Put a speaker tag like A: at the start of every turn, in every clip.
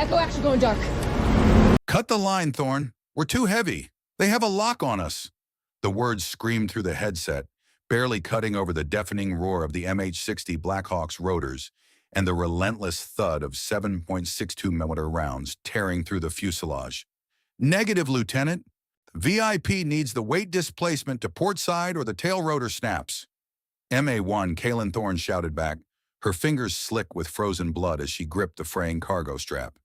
A: Echo action going dark.
B: Cut the line, Thorne. We're too heavy. They have a lock on us. The words screamed through the headset, barely cutting over the deafening roar of the MH-60 Blackhawk's rotors and the relentless thud of 7.62mm rounds tearing through the fuselage. Negative, Lieutenant. VIP needs the weight displacement to port side or the tail rotor snaps. MA-1, Kaelen Thorne shouted back, her fingers slick with frozen blood as she gripped the fraying cargo strap.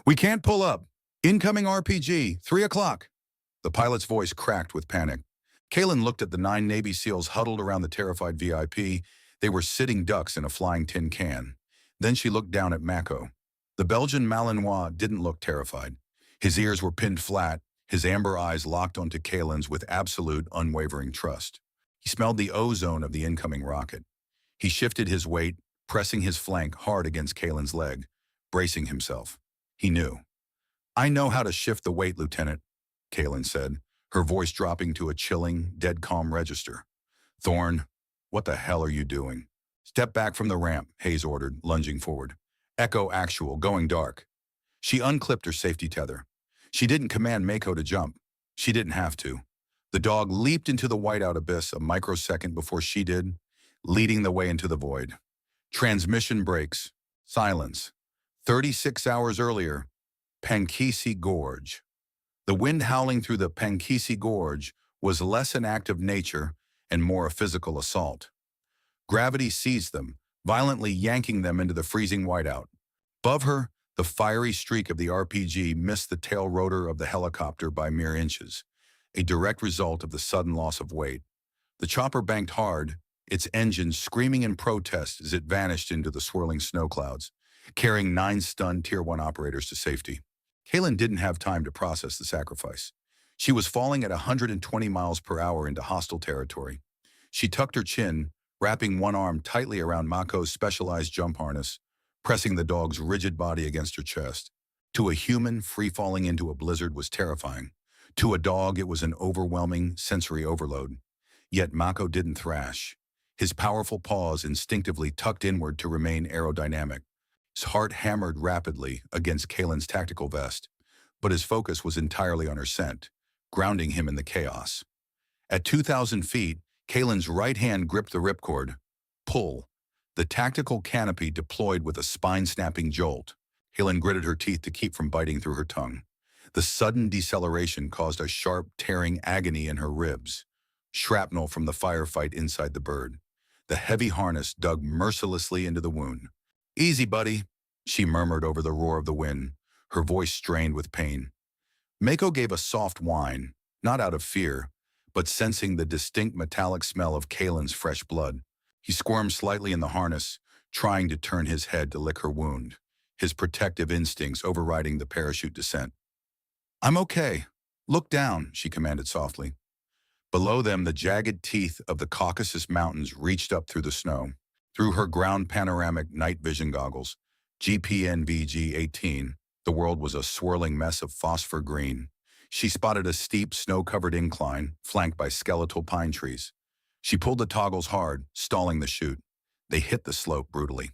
B: We can't pull up. Incoming RPG, 3 o'clock. The pilot's voice cracked with panic. Kaelen looked at the 9 Navy SEALs huddled around the terrified VIP. They were sitting ducks in a flying tin can. Then she looked down at Mako. The Belgian Malinois didn't look terrified. His ears were pinned flat, his amber eyes locked onto Kaelen's with absolute, unwavering trust. He smelled the ozone of the incoming rocket. He shifted his weight, pressing his flank hard against Kaelen's leg, bracing himself. He knew. I know how to shift the weight, Lieutenant, Kaelen said, her voice dropping to a chilling, dead calm register. Thorne, what the hell are you doing? Step back from the ramp, Hayes ordered, lunging forward. Echo actual, going dark. She unclipped her safety tether. She didn't command Mako to jump. She didn't have to. The dog leaped into the whiteout abyss a microsecond before she did, leading the way into the void. Transmission breaks. Silence. 36 hours earlier, Pankisi Gorge. The wind howling through the Pankisi Gorge was less an act of nature and more a physical assault. Gravity seized them, violently yanking them into the freezing whiteout. Above her, the fiery streak of the RPG missed the tail rotor of the helicopter by mere inches, a direct result of the sudden loss of weight. The chopper banked hard, its engine screaming in protest as it vanished into the swirling snow clouds, carrying 9 stunned Tier 1 operators to safety. Kaelen didn't have time to process the sacrifice. She was falling at 120 miles per hour into hostile territory. She tucked her chin, wrapping one arm tightly around Mako's specialized jump harness, pressing the dog's rigid body against her chest. To a human, free-falling into a blizzard was terrifying. To a dog, it was an overwhelming sensory overload. Yet Mako didn't thrash. His powerful paws instinctively tucked inward to remain aerodynamic. His heart hammered rapidly against Kaelen's tactical vest, but his focus was entirely on her scent, grounding him in the chaos. At 2,000 feet, Kaelen's right hand gripped the ripcord. Pull. The tactical canopy deployed with a spine-snapping jolt. Kaelen gritted her teeth to keep from biting through her tongue. The sudden deceleration caused a sharp, tearing agony in her ribs. Shrapnel from the firefight inside the bird. The heavy harness dug mercilessly into the wound. Easy, buddy, she murmured over the roar of the wind, her voice strained with pain. Mako gave a soft whine, not out of fear, but sensing the distinct metallic smell of Kaelen's fresh blood. He squirmed slightly in the harness, trying to turn his head to lick her wound, his protective instincts overriding the parachute descent. I'm okay. Look down, she commanded softly. Below them, the jagged teeth of the Caucasus Mountains reached up through the snow. Through her ground panoramic night vision goggles, GPNVG-18, the world was a swirling mess of phosphor green. She spotted a steep, snow-covered incline, flanked by skeletal pine trees. She pulled the toggles hard, stalling the chute. They hit the slope brutally.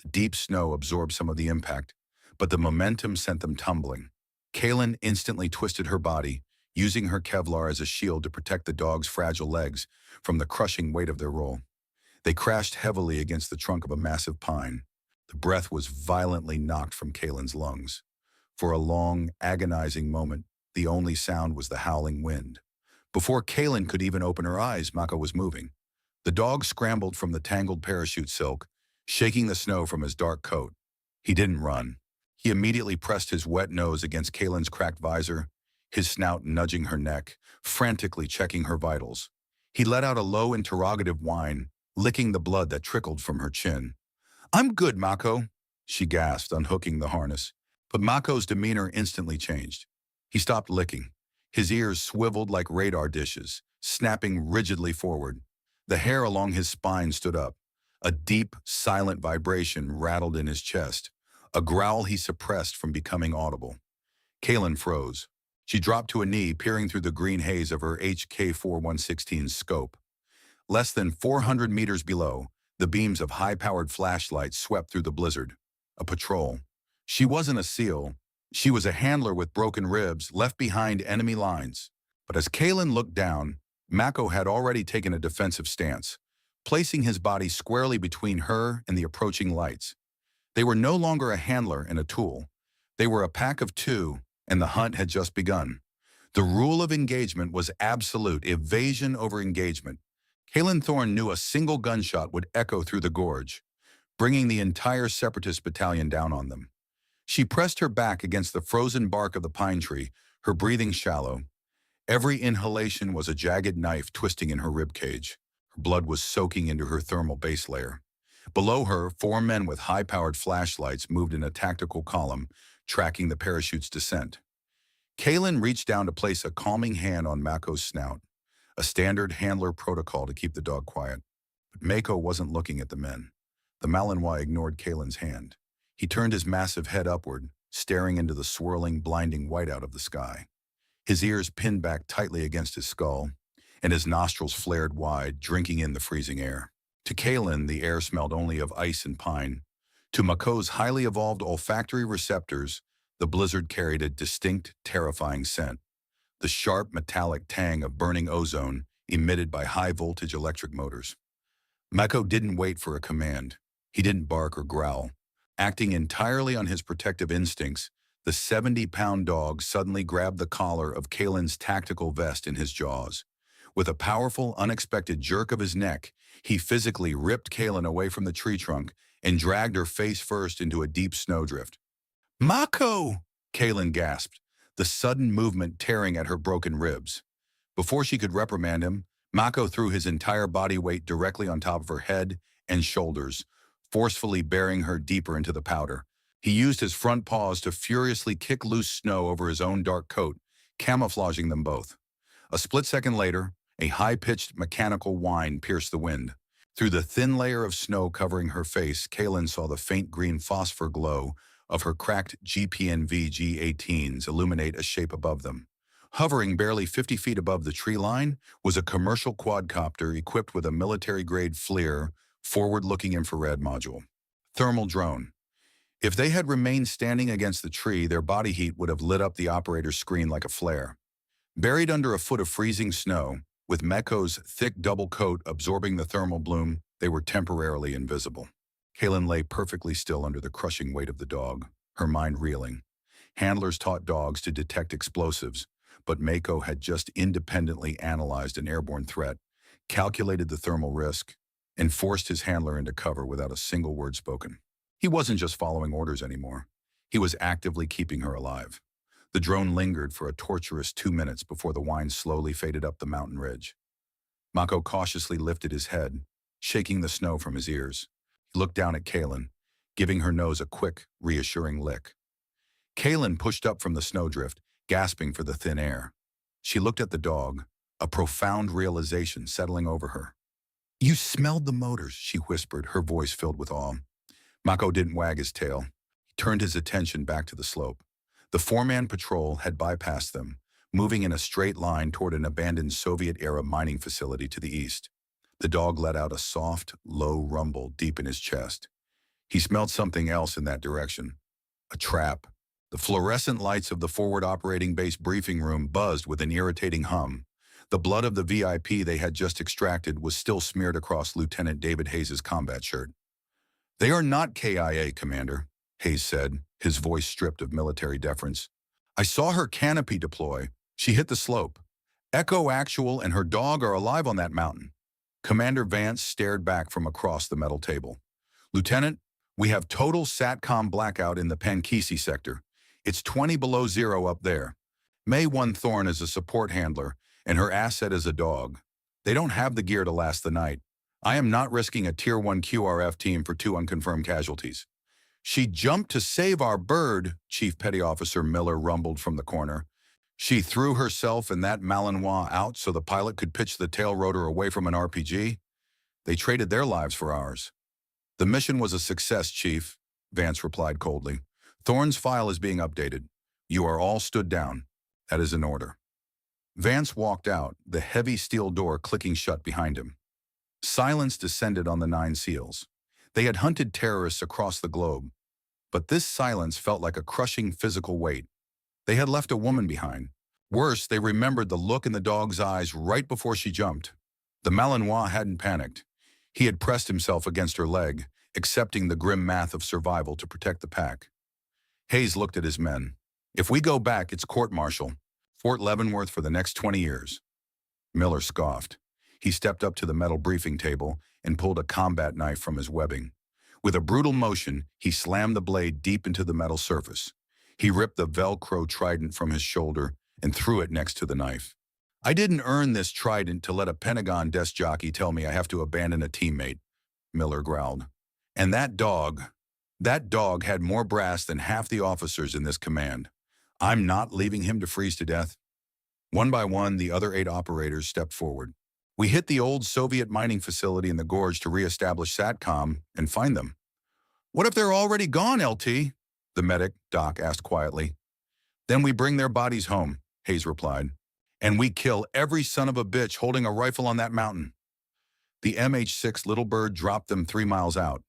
B: The deep snow absorbed some of the impact, but the momentum sent them tumbling. Kaelen instantly twisted her body, using her Kevlar as a shield to protect the dog's fragile legs from the crushing weight of their roll. They crashed heavily against the trunk of a massive pine. The breath was violently knocked from Kaelen's lungs. For a long, agonizing moment, the only sound was the howling wind. Before Kaelen could even open her eyes, Mako was moving. The dog scrambled from the tangled parachute silk, shaking the snow from his dark coat. He didn't run. He immediately pressed his wet nose against Kaelen's cracked visor, his snout nudging her neck, frantically checking her vitals. He let out a low interrogative whine, licking the blood that trickled from her chin. I'm good, Mako, she gasped, unhooking the harness. But Mako's demeanor instantly changed. He stopped licking. His ears swiveled like radar dishes, snapping rigidly forward. The hair along his spine stood up. A deep, silent vibration rattled in his chest, a growl he suppressed from becoming audible. Kaelen froze. She dropped to a knee, peering through the green haze of her HK-4116's scope. Less than 400 meters below, the beams of high-powered flashlights swept through the blizzard. A patrol. She wasn't a SEAL, She was a handler with broken ribs, left behind enemy lines. But as Kaelen looked down, Mako had already taken a defensive stance, placing his body squarely between her and the approaching lights. They were no longer a handler and a tool. They were a pack of two, and the hunt had just begun. The rule of engagement was absolute, evasion over engagement. Kaelen Thorne knew a single gunshot would echo through the gorge, bringing the entire Separatist battalion down on them. She pressed her back against the frozen bark of the pine tree, her breathing shallow. Every inhalation was a jagged knife twisting in her ribcage. Her blood was soaking into her thermal base layer. Below her, 4 men with high-powered flashlights moved in a tactical column, tracking the parachute's descent. Kaelen reached down to place a calming hand on Mako's snout, a standard handler protocol to keep the dog quiet. But Mako wasn't looking at the men. The Malinois ignored Kaelen's hand. He turned his massive head upward, staring into the swirling, blinding whiteout of the sky. His ears pinned back tightly against his skull, and his nostrils flared wide, drinking in the freezing air. To Kaelen, the air smelled only of ice and pine. To Mako's highly evolved olfactory receptors, the blizzard carried a distinct, terrifying scent, the sharp, metallic tang of burning ozone emitted by high-voltage electric motors. Mako didn't wait for a command. He didn't bark or growl. Acting entirely on his protective instincts, the 70-pound dog suddenly grabbed the collar of Kaelen's tactical vest in his jaws. With a powerful, unexpected jerk of his neck, he physically ripped Kaelen away from the tree trunk and dragged her face first into a deep snowdrift. "Mako!" Kaelen gasped, the sudden movement tearing at her broken ribs. Before she could reprimand him, Mako threw his entire body weight directly on top of her head and shoulders, forcefully bearing her deeper into the powder. He used his front paws to furiously kick loose snow over his own dark coat, camouflaging them both. A split second later, a high-pitched mechanical whine pierced the wind. Through the thin layer of snow covering her face, Kaelen saw the faint green phosphor glow of her cracked GPNV G-18s illuminate a shape above them. Hovering barely 50 feet above the tree line was a commercial quadcopter equipped with a military-grade FLIR, forward-looking infrared module. Thermal drone. If they had remained standing against the tree, their body heat would have lit up the operator's screen like a flare. Buried under a foot of freezing snow, with Mako's thick double coat absorbing the thermal bloom, they were temporarily invisible. Kaelen lay perfectly still under the crushing weight of the dog, her mind reeling. Handlers taught dogs to detect explosives, but Mako had just independently analyzed an airborne threat, calculated the thermal risk, and forced his handler into cover without a single word spoken. He wasn't just following orders anymore. He was actively keeping her alive. The drone lingered for a torturous 2 minutes before the whine slowly faded up the mountain ridge. Mako cautiously lifted his head, shaking the snow from his ears. He looked down at Kaelen, giving her nose a quick, reassuring lick. Kaelen pushed up from the snowdrift, gasping for the thin air. She looked at the dog, a profound realization settling over her. "You smelled the motors," she whispered, her voice filled with awe. Mako didn't wag his tail. He turned his attention back to the slope. The 4-man patrol had bypassed them, moving in a straight line toward an abandoned Soviet-era mining facility to the east. The dog let out a soft, low rumble deep in his chest. He smelled something else in that direction. A trap. The fluorescent lights of the forward operating base briefing room buzzed with an irritating hum. The blood of the VIP they had just extracted was still smeared across Lieutenant David Hayes' combat shirt. "They are not KIA, Commander," Hayes said, his voice stripped of military deference. "I saw her canopy deploy. She hit the slope. Echo Actual and her dog are alive on that mountain." Commander Vance stared back from across the metal table. "Lieutenant, we have total SATCOM blackout in the Pankisi sector. It's 20 below zero up there. May 1 Thorne is a support handler, and her asset is a dog. They don't have the gear to last the night. I am not risking a Tier 1 QRF team for 2 unconfirmed casualties." "She jumped to save our bird," Chief Petty Officer Miller rumbled from the corner. "She threw herself and that Malinois out so the pilot could pitch the tail rotor away from an RPG. They traded their lives for ours." "The mission was a success, Chief," Vance replied coldly. "Thorne's file is being updated. You are all stood down. That is an order." Vance walked out, the heavy steel door clicking shut behind him. Silence descended on the 9 SEALs. They had hunted terrorists across the globe, But this silence felt like a crushing physical weight. They had left a woman behind. Worse, they remembered the look in the dog's eyes right before she jumped. The Malinois hadn't panicked. He had pressed himself against her leg, accepting the grim math of survival to protect the pack. Hayes looked at his men. If we go back, it's court-martial. Fort Leavenworth for the next 20 years. Miller scoffed. He stepped up to the metal briefing table and pulled a combat knife from his webbing. With a brutal motion, he slammed the blade deep into the metal surface. He ripped the Velcro trident from his shoulder and threw it next to the knife. I didn't earn this trident to let a Pentagon desk jockey tell me I have to abandon a teammate, Miller growled. And that dog had more brass than half the officers in this command. I'm not leaving him to freeze to death. One by one, the other 8 operators stepped forward. We hit the old Soviet mining facility in the gorge to reestablish SATCOM and find them. What if they're already gone, LT? The medic, Doc, asked quietly. Then we bring their bodies home, Hayes replied. And we kill every son of a bitch holding a rifle on that mountain. The MH6 Little Bird dropped them 3 miles out.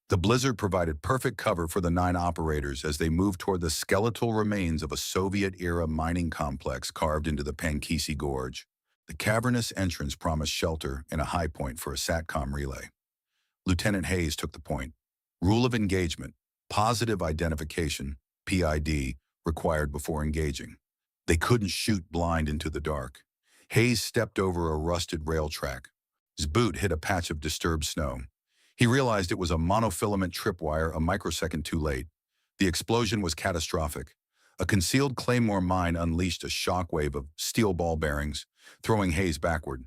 B: The blizzard provided perfect cover for the 9 operators as they moved toward the skeletal remains of a Soviet-era mining complex carved into the Pankisi Gorge. The cavernous entrance promised shelter and a high point for a SATCOM relay. Lieutenant Hayes took the point. Rule of engagement, positive identification, PID, required before engaging. They couldn't shoot blind into the dark. Hayes stepped over a rusted rail track. His boot hit a patch of disturbed snow. He realized it was a monofilament tripwire a microsecond too late. The explosion was catastrophic. A concealed Claymore mine unleashed a shockwave of steel ball bearings, throwing Hayes backward.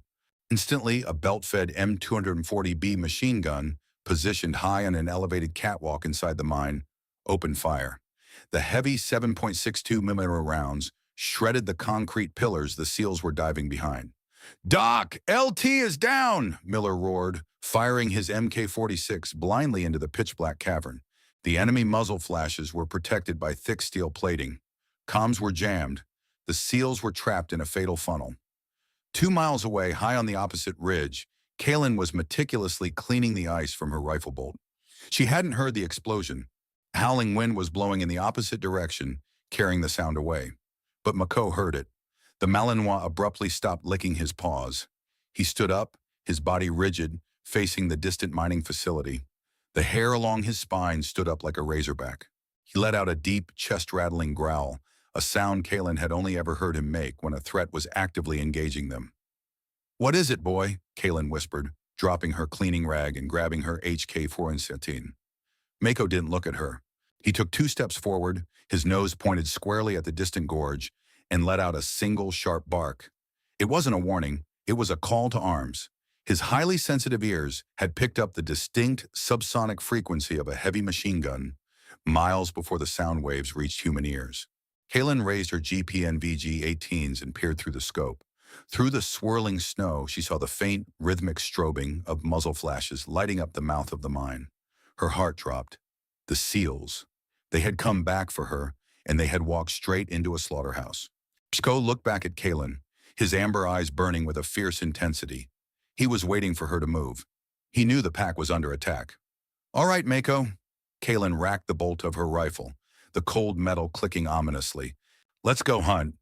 B: Instantly, a belt-fed M240B machine gun, positioned high on an elevated catwalk inside the mine, opened fire. The heavy 7.62mm rounds shredded the concrete pillars the SEALs were diving behind. "Doc, LT is down!" Miller roared, firing his MK-46 blindly into the pitch-black cavern. The enemy muzzle flashes were protected by thick steel plating. Comms were jammed. The SEALs were trapped in a fatal funnel. 2 miles away, high on the opposite ridge, Kaelen was meticulously cleaning the ice from her rifle bolt. She hadn't heard the explosion. A howling wind was blowing in the opposite direction, carrying the sound away. But Mako heard it. The Malinois abruptly stopped licking his paws. He stood up, his body rigid, facing the distant mining facility. The hair along his spine stood up like a razorback. He let out a deep, chest-rattling growl, a sound Kaelen had only ever heard him make when a threat was actively engaging them. "What is it, boy?" Kaelen whispered, dropping her cleaning rag and grabbing her HK-417. Mako didn't look at her. He took 2 steps forward, his nose pointed squarely at the distant gorge, and let out a single sharp bark. It wasn't a warning, it was a call to arms. His highly sensitive ears had picked up the distinct subsonic frequency of a heavy machine gun miles before the sound waves reached human ears. Kaelen raised her GPN VG-18s and peered through the scope. Through the swirling snow, she saw the faint, rhythmic strobing of muzzle flashes lighting up the mouth of the mine. Her heart dropped. The SEALs. They had come back for her, and they had walked straight into a slaughterhouse. Psko looked back at Kaelen, his amber eyes burning with a fierce intensity. He was waiting for her to move. He knew the pack was under attack. "All right, Mako." Kaelen racked the bolt of her rifle, the cold metal clicking ominously. "Let's go hunt."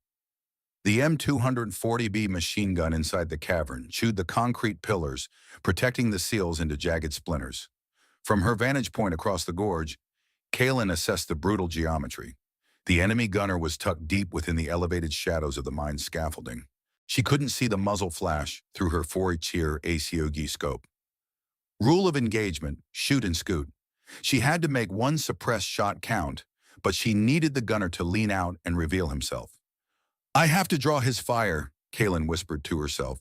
B: The M240B machine gun inside the cavern chewed the concrete pillars, protecting the SEALs into jagged splinters. From her vantage point across the gorge, Kaelen assessed the brutal geometry. The enemy gunner was tucked deep within the elevated shadows of the mine's scaffolding. She couldn't see the muzzle flash through her 4-tier ACOG scope. Rule of engagement, shoot and scoot. She had to make one suppressed shot count, but she needed the gunner to lean out and reveal himself. "I have to draw his fire," Kaelen whispered to herself,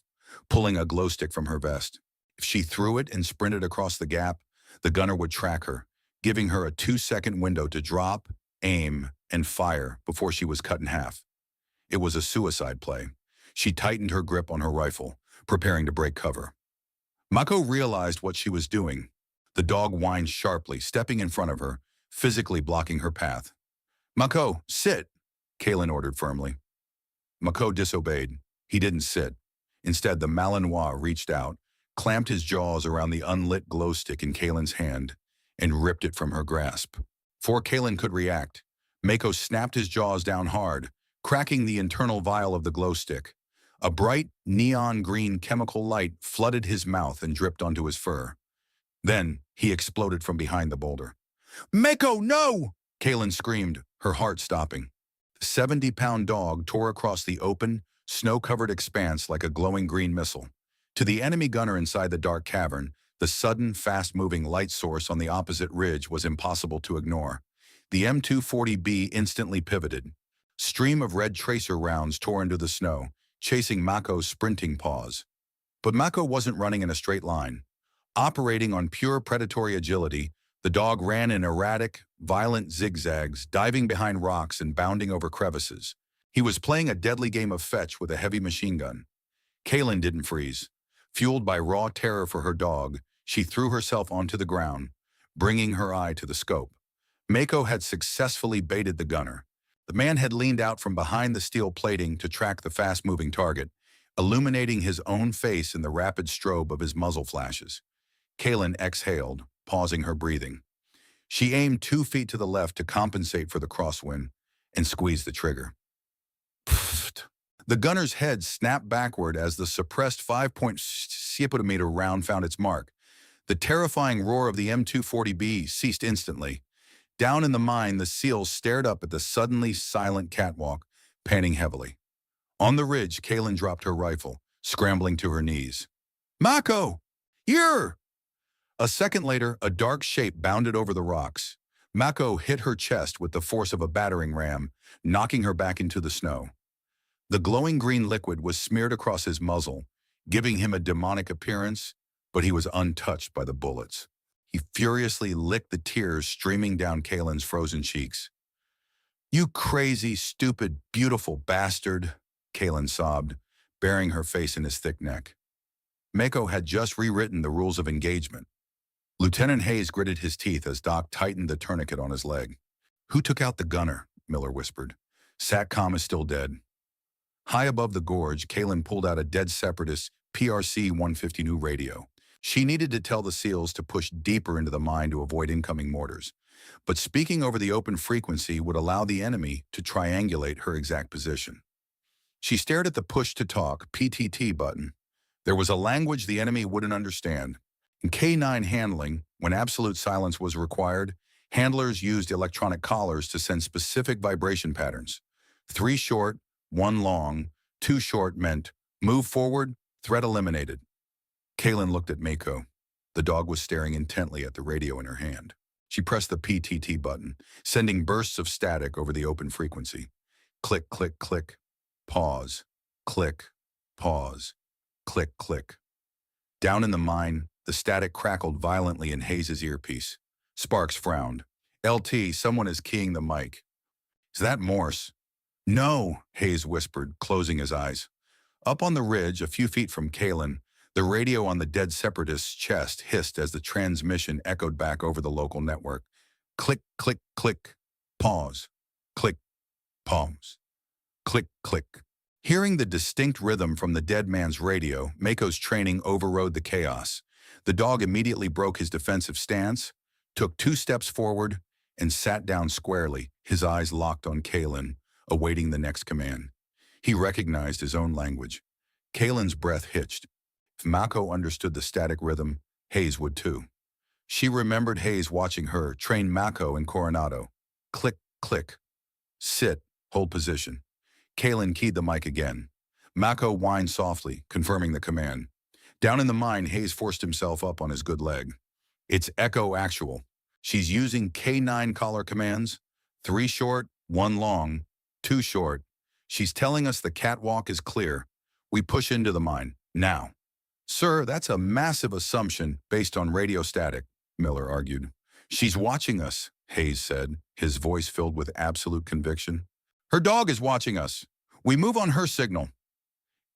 B: pulling a glow stick from her vest. If she threw it and sprinted across the gap, the gunner would track her, giving her a 2-second window to drop, aim, and fire before she was cut in half. It was a suicide play. She tightened her grip on her rifle, preparing to break cover. Mako realized what she was doing. The dog whined sharply, stepping in front of her, physically blocking her path. "Mako, sit," Kaelen ordered firmly. Mako disobeyed. He didn't sit. Instead, the Malinois reached out, clamped his jaws around the unlit glow stick in Kaelen's hand, and ripped it from her grasp. Before Kaelen could react, Mako snapped his jaws down hard, cracking the internal vial of the glow stick. A bright, neon green chemical light flooded his mouth and dripped onto his fur. Then, he exploded from behind the boulder. "Mako, no!" Kaelen screamed, her heart stopping. The 70-pound dog tore across the open, snow-covered expanse like a glowing green missile. To the enemy gunner inside the dark cavern, the sudden, fast-moving light source on the opposite ridge was impossible to ignore. The M240B instantly pivoted. Stream of red tracer rounds tore into the snow, chasing Mako's sprinting paws. But Mako wasn't running in a straight line. Operating on pure predatory agility, the dog ran in erratic, violent zigzags, diving behind rocks and bounding over crevices. He was playing a deadly game of fetch with a heavy machine gun. Kaelen didn't freeze. Fueled by raw terror for her dog, she threw herself onto the ground, bringing her eye to the scope. Mako had successfully baited the gunner. The man had leaned out from behind the steel plating to track the fast-moving target, illuminating his own face in the rapid strobe of his muzzle flashes. Kaelen exhaled, pausing her breathing. She aimed 2 feet to the left to compensate for the crosswind and squeezed the trigger. Pfft. The gunner's head snapped backward as the suppressed 5.6 round found its mark. The terrifying roar of the M240B ceased instantly. Down in the mine, the SEALs stared up at the suddenly silent catwalk, panting heavily. On the ridge, Kaelen dropped her rifle, scrambling to her knees. "Mako! Here!" A second later, a dark shape bounded over the rocks. Mako hit her chest with the force of a battering ram, knocking her back into the snow. The glowing green liquid was smeared across his muzzle, giving him a demonic appearance, but he was untouched by the bullets. He furiously licked the tears streaming down Kaelen's frozen cheeks. "You crazy, stupid, beautiful bastard," Kaelen sobbed, burying her face in his thick neck. Mako had just rewritten the rules of engagement. Lieutenant Hayes gritted his teeth as Doc tightened the tourniquet on his leg. "Who took out the gunner?" Miller whispered. "SATCOM is still dead." High above the gorge, Kaelen pulled out a dead separatist PRC-150 new radio. She needed to tell the SEALs to push deeper into the mine to avoid incoming mortars. But speaking over the open frequency would allow the enemy to triangulate her exact position. She stared at the push-to-talk PTT button. There was a language the enemy wouldn't understand. In K9 handling, when absolute silence was required, handlers used electronic collars to send specific vibration patterns. 3 short, 1 long, 2 short meant move forward, threat eliminated. Kaelen looked at Mako. The dog was staring intently at the radio in her hand. She pressed the PTT button, sending bursts of static over the open frequency. Click, click, click. Pause. Click. Pause. Click, click. Down in the mine, the static crackled violently in Hayes' earpiece. Sparks frowned. "LT, someone is keying the mic." "Is that Morse?" "No," Hayes whispered, closing his eyes. Up on the ridge, a few feet from Kaelen, the radio on the dead separatist's chest hissed as the transmission echoed back over the local network. Click, click, click. Pause. Click. Pause. Click, click. Hearing the distinct rhythm from the dead man's radio, Mako's training overrode the chaos. The dog immediately broke his defensive stance, took 2 steps forward, and sat down squarely, his eyes locked on Kaelen, awaiting the next command. He recognized his own language. Kaelen's breath hitched. If Mako understood the static rhythm, Hayes would too. She remembered Hayes watching her train Mako in Coronado. Click, click. Sit, hold position. Kaelen keyed the mic again. Mako whined softly, confirming the command. Down in the mine, Hayes forced himself up on his good leg. "It's Echo Actual. She's using K9 collar commands. 3 short, 1 long, 2 short. She's telling us the catwalk is clear. We push into the mine, now." "Sir, that's a massive assumption based on radio static," Miller argued. "She's watching us," Hayes said, his voice filled with absolute conviction. "Her dog is watching us. We move on her signal."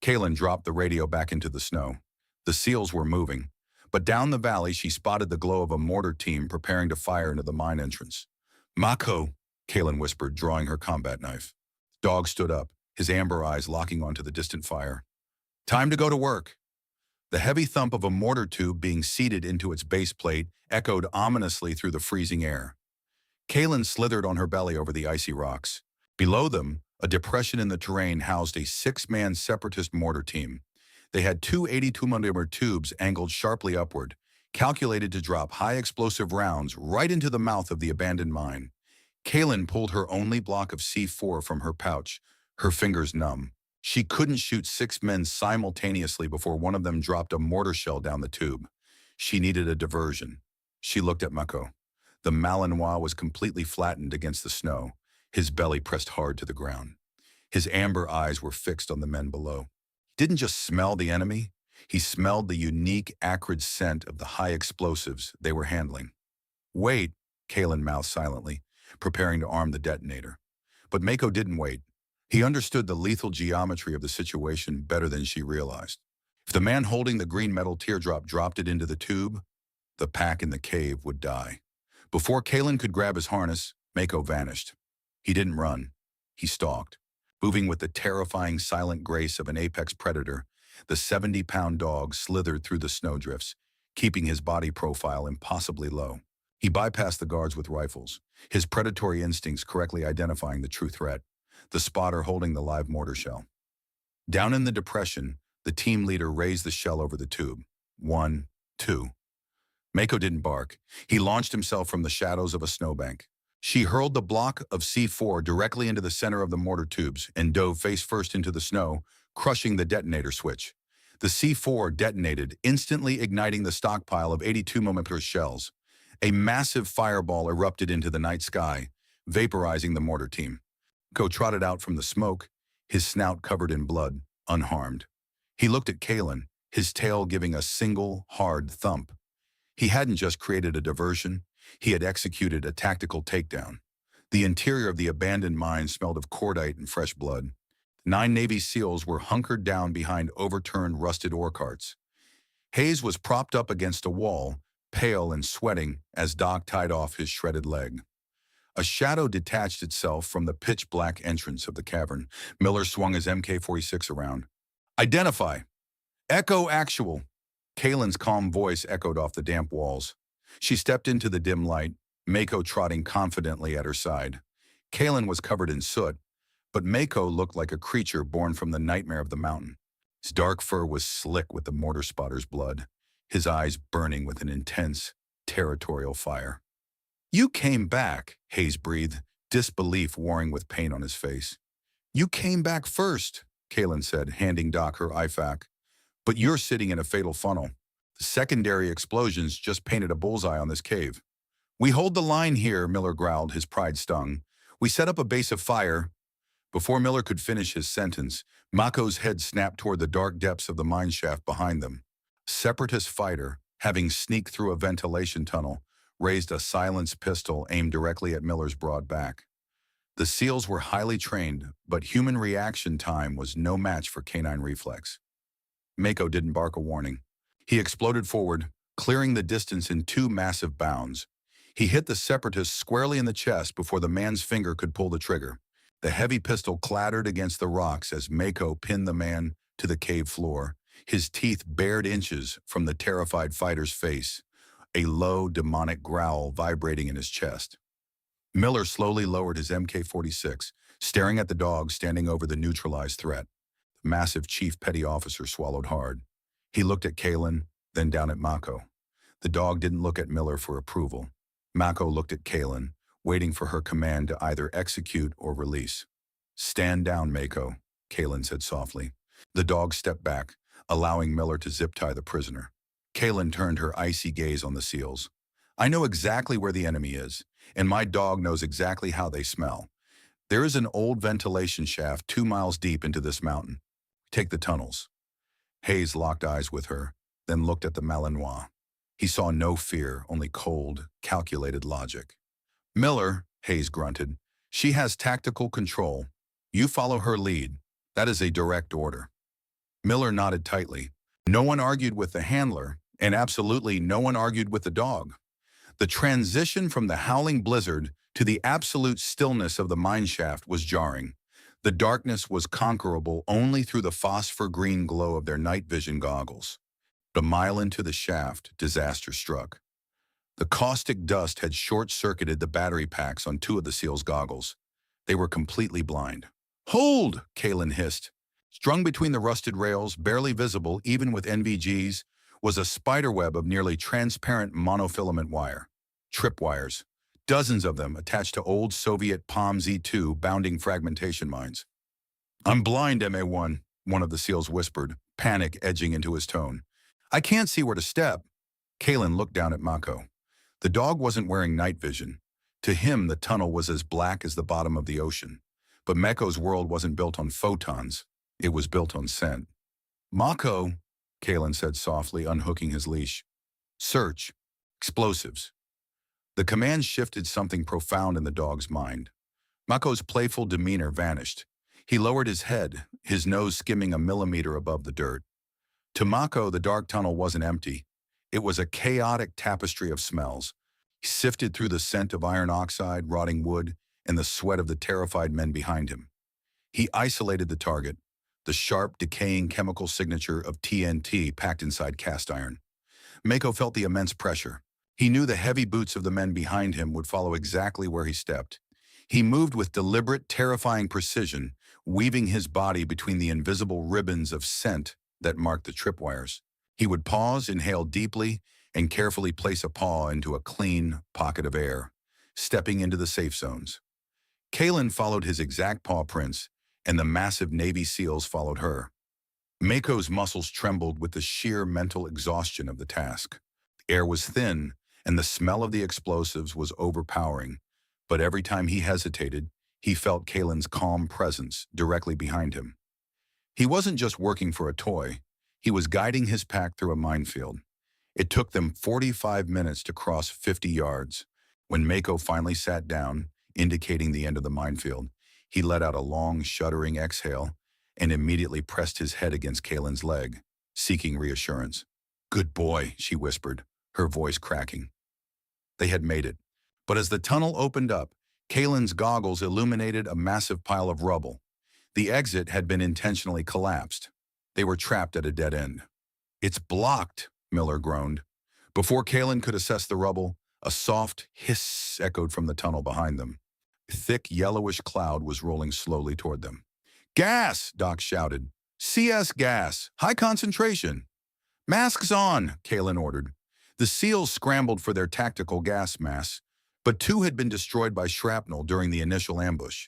B: Kaelen dropped the radio back into the snow. The SEALs were moving, but down the valley she spotted the glow of a mortar team preparing to fire into the mine entrance. "Mako," Kaelen whispered, drawing her combat knife. The dog stood up, his amber eyes locking onto the distant fire. "Time to go to work." The heavy thump of a mortar tube being seated into its base plate echoed ominously through the freezing air. Kaelen slithered on her belly over the icy rocks. Below them, a depression in the terrain housed a six-man separatist mortar team. They had two 82mm tubes angled sharply upward, calculated to drop high-explosive rounds right into the mouth of the abandoned mine. Kaelen pulled her only block of C4 from her pouch, her fingers numb. She couldn't shoot six men simultaneously before one of them dropped a mortar shell down the tube. She needed a diversion. She looked at Mako. The Malinois was completely flattened against the snow, his belly pressed hard to the ground. His amber eyes were fixed on the men below. He didn't just smell the enemy, he smelled the unique, acrid scent of the high explosives they were handling. "Wait," Kaelen mouthed silently, preparing to arm the detonator. But Mako didn't wait. He understood the lethal geometry of the situation better than she realized. If the man holding the green metal teardrop dropped it into the tube, the pack in the cave would die. Before Kaelen could grab his harness, Mako vanished. He didn't run. He stalked. Moving with the terrifying silent grace of an apex predator, the 70-pound dog slithered through the snowdrifts, keeping his body profile impossibly low. He bypassed the guards with rifles, his predatory instincts correctly identifying the true threat, the spotter holding the live mortar shell. Down in the depression, the team leader raised the shell over the tube. 1, 2. Mako didn't bark. He launched himself from the shadows of a snowbank. She hurled the block of C4 directly into the center of the mortar tubes and dove face first into the snow, crushing the detonator switch. The C4 detonated, instantly igniting the stockpile of 82mm shells. A massive fireball erupted into the night sky, vaporizing the mortar team. Mako trotted out from the smoke, his snout covered in blood, unharmed. He looked at Kaelen, his tail giving a single, hard thump. He hadn't just created a diversion, he had executed a tactical takedown. The interior of the abandoned mine smelled of cordite and fresh blood. 9 Navy SEALs were hunkered down behind overturned rusted ore carts. Hayes was propped up against a wall, pale and sweating as Doc tied off his shredded leg. A shadow detached itself from the pitch-black entrance of the cavern. Miller swung his MK-46 around. "Identify!" "Echo actual." Kaelen's calm voice echoed off the damp walls. She stepped into the dim light, Mako trotting confidently at her side. Kaelen was covered in soot, but Mako looked like a creature born from the nightmare of the mountain. His dark fur was slick with the mortar spotter's blood, his eyes burning with an intense, territorial fire. "You came back," Hayes breathed, disbelief warring with pain on his face. "You came back first," Kaelen said, handing Doc her IFAK. "But you're sitting in a fatal funnel. The secondary explosions just painted a bullseye on this cave." "We hold the line here," Miller growled, his pride stung. "We set up a base of fire." Before Miller could finish his sentence, Mako's head snapped toward the dark depths of the mine shaft behind them. A separatist fighter, having sneaked through a ventilation tunnel, raised a silenced pistol aimed directly at Miller's broad back. The SEALs were highly trained, but human reaction time was no match for canine reflex. Mako didn't bark a warning. He exploded forward, clearing the distance in 2 massive bounds. He hit the separatist squarely in the chest before the man's finger could pull the trigger. The heavy pistol clattered against the rocks as Mako pinned the man to the cave floor, his teeth bared inches from the terrified fighter's face, a low, demonic growl vibrating in his chest. Miller slowly lowered his MK-46, staring at the dog standing over the neutralized threat. The massive chief petty officer swallowed hard. He looked at Kaelen, then down at Mako. The dog didn't look at Miller for approval. Mako looked at Kaelen, waiting for her command to either execute or release. "Stand down, Mako," Kaelen said softly. The dog stepped back, allowing Miller to zip-tie the prisoner. Kaelen turned her icy gaze on the SEALs. "I know exactly where the enemy is, and my dog knows exactly how they smell. There is an old ventilation shaft 2 miles deep into this mountain. Take the tunnels." Hayes locked eyes with her, then looked at the Malinois. He saw no fear, only cold, calculated logic. "Miller," Hayes grunted, "she has tactical control. You follow her lead. That is a direct order." Miller nodded tightly. No one argued with the handler, and absolutely no one argued with the dog. The transition from the howling blizzard to the absolute stillness of the mine shaft was jarring. The darkness was conquerable only through the phosphor-green glow of their night vision goggles. But a mile into the shaft, disaster struck. The caustic dust had short-circuited the battery packs on two of the seal's goggles. They were completely blind. "Hold!" Kaelen hissed. Strung between the rusted rails, barely visible even with NVGs, was a spiderweb of nearly transparent monofilament wire. Tripwires. Dozens of them attached to old Soviet POM Z2 bounding fragmentation mines. "I'm blind, MA1, one of the SEALs whispered, panic edging into his tone. "I can't see where to step." Kaelen looked down at Mako. The dog wasn't wearing night vision. To him, the tunnel was as black as the bottom of the ocean. But Mako's world wasn't built on photons. It was built on scent. "Mako," Kaelen said softly, unhooking his leash. "Search. Explosives." The command shifted something profound in the dog's mind. Mako's playful demeanor vanished. He lowered his head, his nose skimming a millimeter above the dirt. To Mako, the dark tunnel wasn't empty. It was a chaotic tapestry of smells. He sifted through the scent of iron oxide, rotting wood, and the sweat of the terrified men behind him. He isolated the target, the sharp, decaying chemical signature of TNT packed inside cast iron. Mako felt the immense pressure. He knew the heavy boots of the men behind him would follow exactly where he stepped. He moved with deliberate, terrifying precision, weaving his body between the invisible ribbons of scent that marked the tripwires. He would pause, inhale deeply, and carefully place a paw into a clean pocket of air, stepping into the safe zones. Kaelen followed his exact paw prints, and the massive Navy SEALs followed her. Mako's muscles trembled with the sheer mental exhaustion of the task. The air was thin, and the smell of the explosives was overpowering, but every time he hesitated, he felt Kaelen's calm presence directly behind him. He wasn't just working for a toy. He was guiding his pack through a minefield. It took them 45 minutes to cross 50 yards. When Mako finally sat down, indicating the end of the minefield, he let out a long, shuddering exhale and immediately pressed his head against Kaelen's leg, seeking reassurance. "Good boy," she whispered, her voice cracking. They had made it. But as the tunnel opened up, Kaelen's goggles illuminated a massive pile of rubble. The exit had been intentionally collapsed. They were trapped at a dead end. "It's blocked," Miller groaned. Before Kaelen could assess the rubble, a soft hiss echoed from the tunnel behind them. A thick, yellowish cloud was rolling slowly toward them. "Gas!" Doc shouted. "CS gas! High concentration!" "Masks on!" Kaelen ordered. The SEALs scrambled for their tactical gas masks, but 2 had been destroyed by shrapnel during the initial ambush.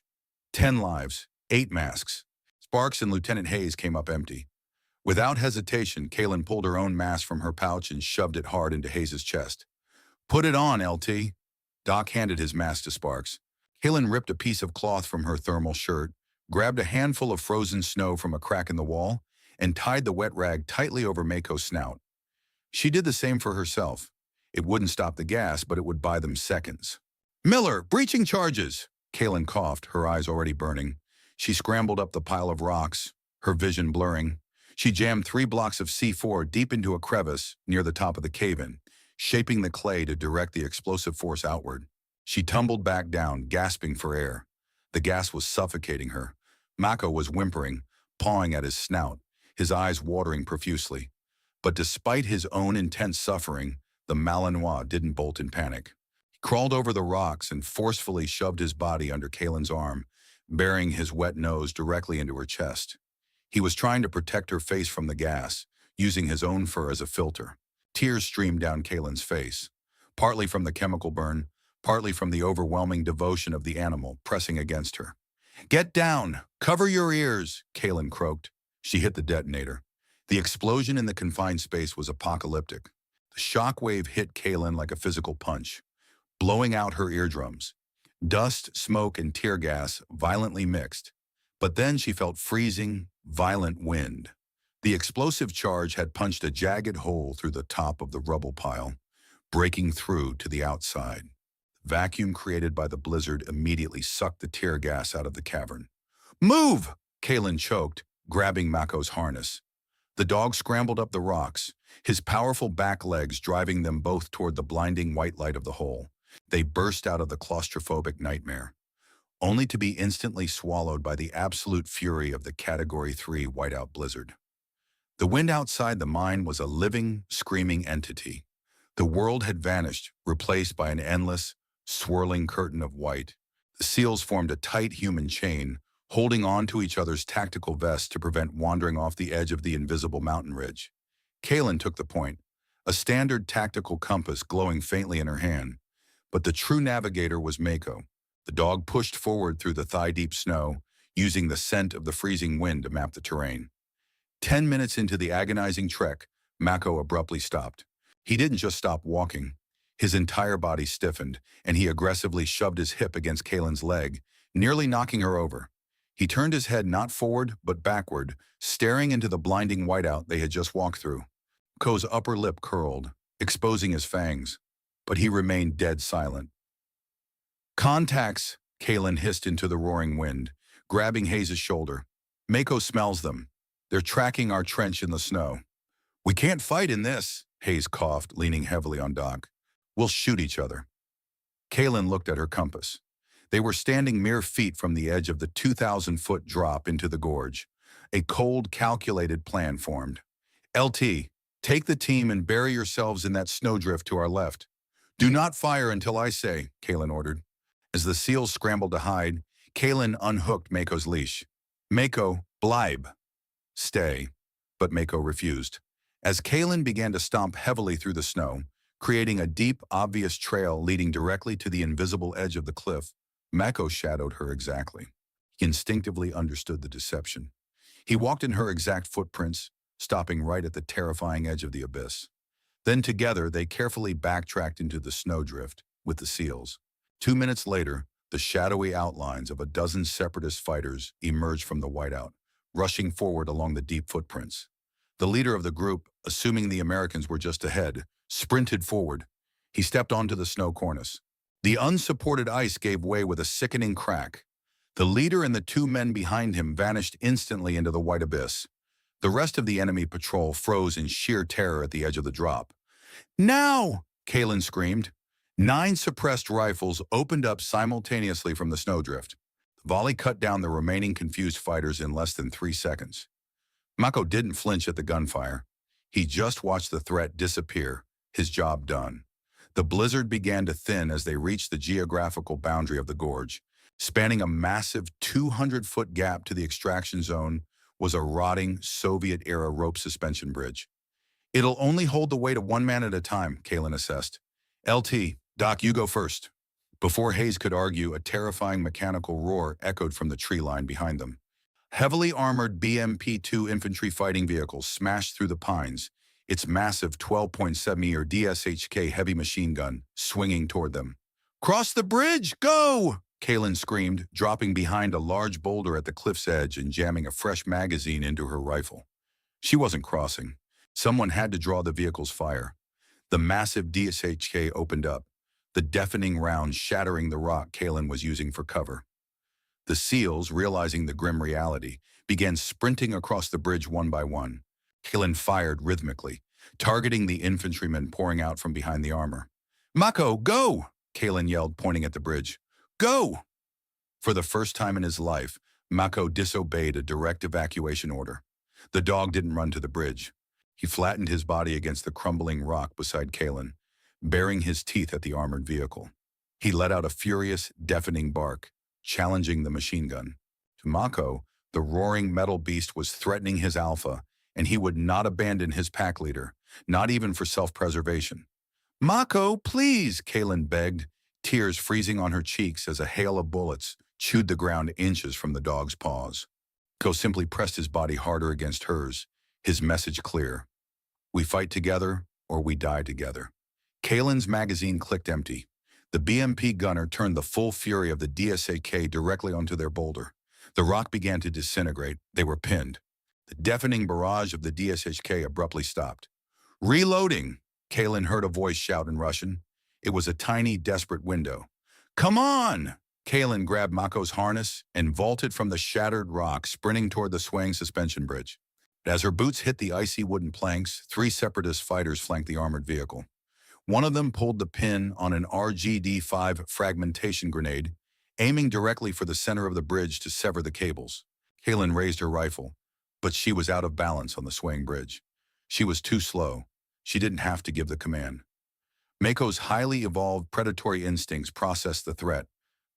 B: 10 lives, 8 masks. Sparks and Lieutenant Hayes came up empty. Without hesitation, Kaelen pulled her own mask from her pouch and shoved it hard into Hayes' chest. "Put it on, LT." Doc handed his mask to Sparks. Kaelen ripped a piece of cloth from her thermal shirt, grabbed a handful of frozen snow from a crack in the wall, and tied the wet rag tightly over Mako's snout. She did the same for herself. It wouldn't stop the gas, but it would buy them seconds. "Miller, breaching charges!" Kaelen coughed, her eyes already burning. She scrambled up the pile of rocks, her vision blurring. She jammed 3 blocks of C4 deep into a crevice near the top of the cave-in, shaping the clay to direct the explosive force outward. She tumbled back down, gasping for air. The gas was suffocating her. Mako was whimpering, pawing at his snout, his eyes watering profusely. But despite his own intense suffering, the Malinois didn't bolt in panic. He crawled over the rocks and forcefully shoved his body under Kaelen's arm, burying his wet nose directly into her chest. He was trying to protect her face from the gas, using his own fur as a filter. Tears streamed down Kaelen's face, partly from the chemical burn, partly from the overwhelming devotion of the animal pressing against her. "Get down! Cover your ears!" Kaelen croaked. She hit the detonator. The explosion in the confined space was apocalyptic. The shockwave hit Kaelen like a physical punch, blowing out her eardrums. Dust, smoke, and tear gas violently mixed. But then she felt freezing, violent wind. The explosive charge had punched a jagged hole through the top of the rubble pile, breaking through to the outside. The vacuum created by the blizzard immediately sucked the tear gas out of the cavern. "Move!" Kaelen choked, grabbing Mako's harness. The dog scrambled up the rocks, his powerful back legs driving them both toward the blinding white light of the hole. They burst out of the claustrophobic nightmare, only to be instantly swallowed by the absolute fury of the Category 3 whiteout blizzard. The wind outside the mine was a living, screaming entity. The world had vanished, replaced by an endless, swirling curtain of white. The SEALs formed a tight human chain, holding on to each other's tactical vests to prevent wandering off the edge of the invisible mountain ridge. Kaelen took the point, a standard tactical compass glowing faintly in her hand. But the true navigator was Mako. The dog pushed forward through the thigh-deep snow, using the scent of the freezing wind to map the terrain. 10 minutes into the agonizing trek, Mako abruptly stopped. He didn't just stop walking. His entire body stiffened, and he aggressively shoved his hip against Kaelen's leg, nearly knocking her over. He turned his head not forward, but backward, staring into the blinding whiteout they had just walked through. Mako's upper lip curled, exposing his fangs, but he remained dead silent. "Contacts," Kaelen hissed into the roaring wind, grabbing Hayes' shoulder. "Mako smells them. They're tracking our trench in the snow." "We can't fight in this," Hayes coughed, leaning heavily on Doc. "We'll shoot each other." Kaelen looked at her compass. They were standing mere feet from the edge of the 2,000-foot drop into the gorge. A cold, calculated plan formed. "LT, take the team and bury yourselves in that snowdrift to our left. Do not fire until I say," Kaelen ordered. As the SEALs scrambled to hide, Kaelen unhooked Mako's leash. "Mako, bleib." "Stay." But Mako refused. As Kaelen began to stomp heavily through the snow, creating a deep, obvious trail leading directly to the invisible edge of the cliff, Mako shadowed her exactly. He instinctively understood the deception. He walked in her exact footprints, stopping right at the terrifying edge of the abyss. Then together, they carefully backtracked into the snowdrift with the SEALs. 2 minutes later, the shadowy outlines of a dozen separatist fighters emerged from the whiteout, rushing forward along the deep footprints. The leader of the group, assuming the Americans were just ahead, sprinted forward. He stepped onto the snow cornice. The unsupported ice gave way with a sickening crack. The leader and the two men behind him vanished instantly into the white abyss. The rest of the enemy patrol froze in sheer terror at the edge of the drop. "Now!" Kaelen screamed. 9 suppressed rifles opened up simultaneously from the snowdrift. The volley cut down the remaining confused fighters in less than 3 seconds. Mako didn't flinch at the gunfire. He just watched the threat disappear, his job done. The blizzard began to thin as they reached the geographical boundary of the gorge. Spanning a massive 200-foot gap to the extraction zone was a rotting Soviet-era rope suspension bridge. "It'll only hold the weight of one man at a time," Kaelen assessed. "LT, Doc, you go first." Before Hayes could argue, a terrifying mechanical roar echoed from the tree line behind them. Heavily armored BMP-2 infantry fighting vehicles smashed through the pines, its massive 12.7 DSHK heavy machine gun swinging toward them. "Cross the bridge! Go!" Kaelen screamed, dropping behind a large boulder at the cliff's edge and jamming a fresh magazine into her rifle. She wasn't crossing. Someone had to draw the vehicle's fire. The massive DSHK opened up, the deafening round shattering the rock Kaelen was using for cover. The SEALs, realizing the grim reality, began sprinting across the bridge one by one. Kaelen fired rhythmically, targeting the infantrymen pouring out from behind the armor. "Mako, go!" Kaelen yelled, pointing at the bridge. "Go!" For the first time in his life, Mako disobeyed a direct evacuation order. The dog didn't run to the bridge. He flattened his body against the crumbling rock beside Kaelen, baring his teeth at the armored vehicle. He let out a furious, deafening bark, challenging the machine gun. To Mako, the roaring metal beast was threatening his alpha, and he would not abandon his pack leader, not even for self-preservation. "Mako, please," Kaelen begged, tears freezing on her cheeks as a hail of bullets chewed the ground inches from the dog's paws. Mako simply pressed his body harder against hers, his message clear. "We fight together, or we die together." Kaelen's magazine clicked empty. The BMP gunner turned the full fury of the DSAK directly onto their boulder. The rock began to disintegrate. They were pinned. The deafening barrage of the DSHK abruptly stopped. "Reloading!" Kaelen heard a voice shout in Russian. It was a tiny, desperate window. "Come on!" Kaelen grabbed Mako's harness and vaulted from the shattered rock, sprinting toward the swaying suspension bridge. As her boots hit the icy wooden planks, 3 separatist fighters flanked the armored vehicle. One of them pulled the pin on an RGD-5 fragmentation grenade, aiming directly for the center of the bridge to sever the cables. Kaelen raised her rifle, but she was out of balance on the swaying bridge. She was too slow. She didn't have to give the command. Mako's highly evolved predatory instincts processed the threat,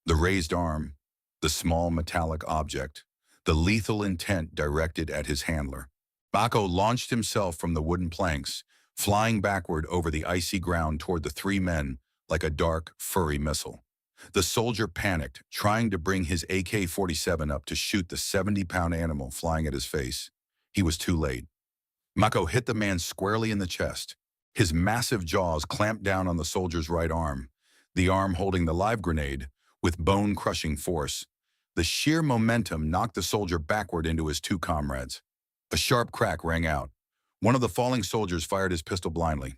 B: the raised arm, the small metallic object, the lethal intent directed at his handler. Mako launched himself from the wooden planks, flying backward over the icy ground toward the three men like a dark, furry missile. The soldier panicked, trying to bring his AK-47 up to shoot the 70-pound animal flying at his face. He was too late. Mako hit the man squarely in the chest. His massive jaws clamped down on the soldier's right arm, the arm holding the live grenade, with bone-crushing force. The sheer momentum knocked the soldier backward into his two comrades. A sharp crack rang out. One of the falling soldiers fired his pistol blindly.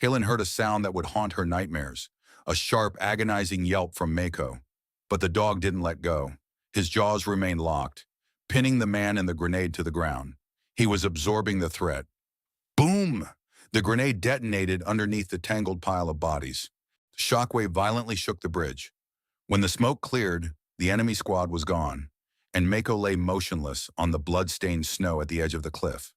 B: Kaelen heard a sound that would haunt her nightmares, a sharp, agonizing yelp from Mako. But the dog didn't let go. His jaws remained locked, pinning the man and the grenade to the ground. He was absorbing the threat. Boom! The grenade detonated underneath the tangled pile of bodies. The shockwave violently shook the bridge. When the smoke cleared, the enemy squad was gone, and Mako lay motionless on the blood-stained snow at the edge of the cliff.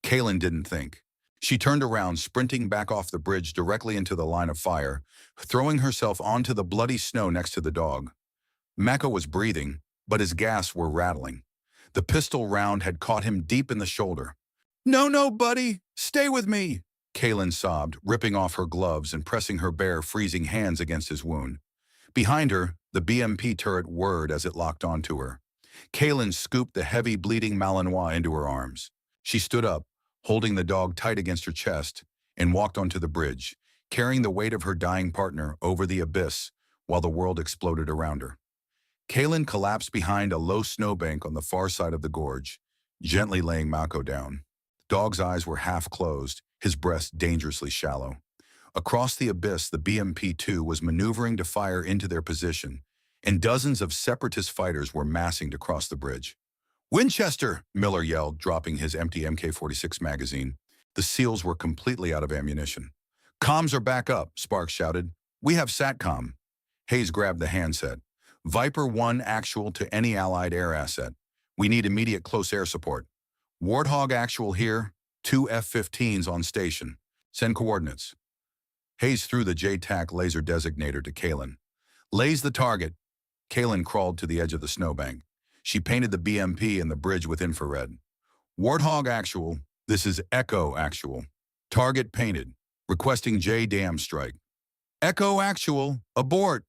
B: Kaelen didn't think. She turned around, sprinting back off the bridge directly into the line of fire, throwing herself onto the bloody snow next to the dog. Mako was breathing, but his gasps were rattling. The pistol round had caught him deep in the shoulder. "No, no, buddy! Stay with me!" Kaelen sobbed, ripping off her gloves and pressing her bare, freezing hands against his wound. Behind her, the BMP turret whirred as it locked onto her. Kaelen scooped the heavy, bleeding Malinois into her arms. She stood up, holding the dog tight against her chest, and walked onto the bridge, carrying the weight of her dying partner over the abyss while the world exploded around her. Kaelen collapsed behind a low snowbank on the far side of the gorge, gently laying Mako down. The dog's eyes were half closed, his breast dangerously shallow. Across the abyss, the BMP-2 was maneuvering to fire into their position, and dozens of separatist fighters were massing to cross the bridge. "Winchester!" Miller yelled, dropping his empty MK-46 magazine. The SEALs were completely out of ammunition. "Comms are back up," Sparks shouted. "We have SATCOM." Hayes grabbed the handset. "Viper 1 actual to any Allied air asset. We need immediate close air support. Warthog actual here, 2 F-15s on station. Send coordinates." Hayes threw the JTAC laser designator to Kaelen. "Lays the target." Kaelen crawled to the edge of the snowbank. She painted the BMP and the bridge with infrared. "Warthog actual, this is Echo actual. Target painted. Requesting J-Dam strike." "Echo actual, abort.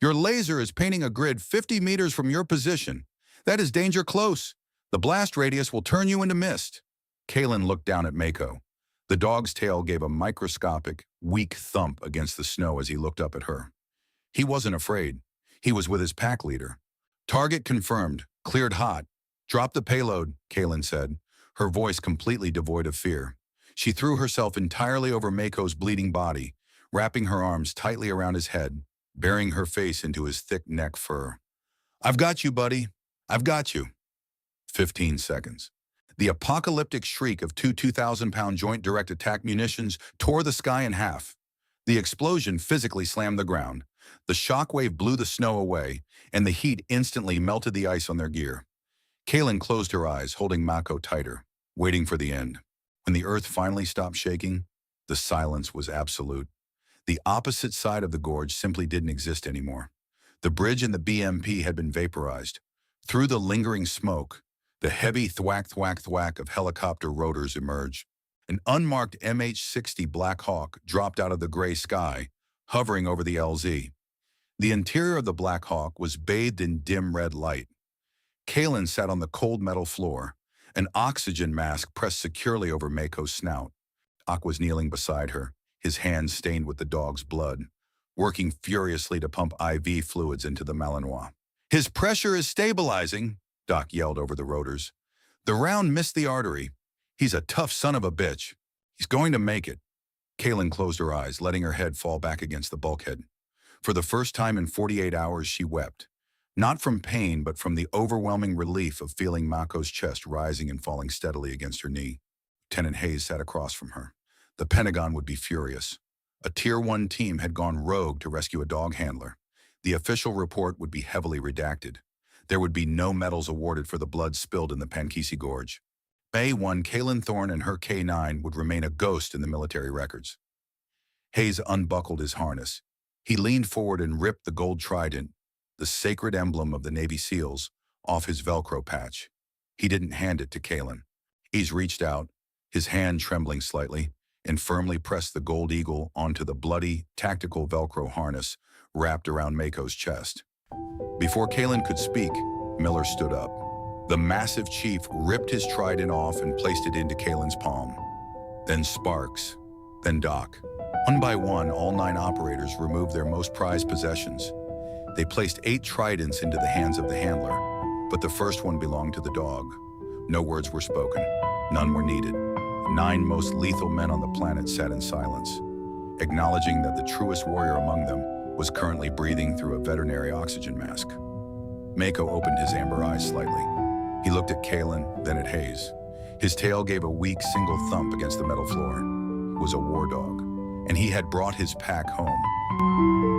B: Your laser is painting a grid 50 meters from your position. That is danger close. The blast radius will turn you into mist." Kaelen looked down at Mako. The dog's tail gave a microscopic, weak thump against the snow as he looked up at her. He wasn't afraid. He was with his pack leader. "Target confirmed. Cleared hot. Drop the payload," Kaelen said, her voice completely devoid of fear. She threw herself entirely over Mako's bleeding body, wrapping her arms tightly around his head, burying her face into his thick neck fur. "I've got you, buddy. I've got you." 15 seconds. The apocalyptic shriek of two 2,000-pound joint direct attack munitions tore the sky in half. The explosion physically slammed the ground. The shockwave blew the snow away, and the heat instantly melted the ice on their gear. Kaelen closed her eyes, holding Mako tighter, waiting for the end. When the earth finally stopped shaking, the silence was absolute. The opposite side of the gorge simply didn't exist anymore. The bridge and the BMP had been vaporized. Through the lingering smoke, the heavy thwack-thwack-thwack of helicopter rotors emerged. An unmarked MH-60 Black Hawk dropped out of the gray sky, hovering over the LZ. The interior of the Black Hawk was bathed in dim red light. Kaelen sat on the cold metal floor, an oxygen mask pressed securely over Mako's snout. Doc was kneeling beside her, his hands stained with the dog's blood, working furiously to pump IV fluids into the Malinois. "His pressure is stabilizing," Doc yelled over the rotors. "The round missed the artery. He's a tough son of a bitch. He's going to make it." Kaelen closed her eyes, letting her head fall back against the bulkhead. For the first time in 48 hours, she wept. Not from pain, but from the overwhelming relief of feeling Mako's chest rising and falling steadily against her knee. Lieutenant Hayes sat across from her. The Pentagon would be furious. A Tier 1 team had gone rogue to rescue a dog handler. The official report would be heavily redacted. There would be no medals awarded for the blood spilled in the Pankisi Gorge. May 1, Kaelen Thorne and her K9 would remain a ghost in the military records. Hayes unbuckled his harness. He leaned forward and ripped the gold trident, the sacred emblem of the Navy SEALs, off his Velcro patch. He didn't hand it to Kaelen. Hayes reached out, his hand trembling slightly, and firmly pressed the gold eagle onto the bloody, tactical Velcro harness wrapped around Mako's chest. Before Kaelen could speak, Miller stood up. The massive chief ripped his trident off and placed it into Kaelen's palm. Then Sparks, then Doc. One by one, all 9 operators removed their most prized possessions. They placed 8 tridents into the hands of the handler, but the first one belonged to the dog. No words were spoken. None were needed. The 9 most lethal men on the planet sat in silence, acknowledging that the truest warrior among them was currently breathing through a veterinary oxygen mask. Mako opened his amber eyes slightly. He looked at Kaelen, then at Hayes. His tail gave a weak single thump against the metal floor. It was a war dog, and he had brought his pack home.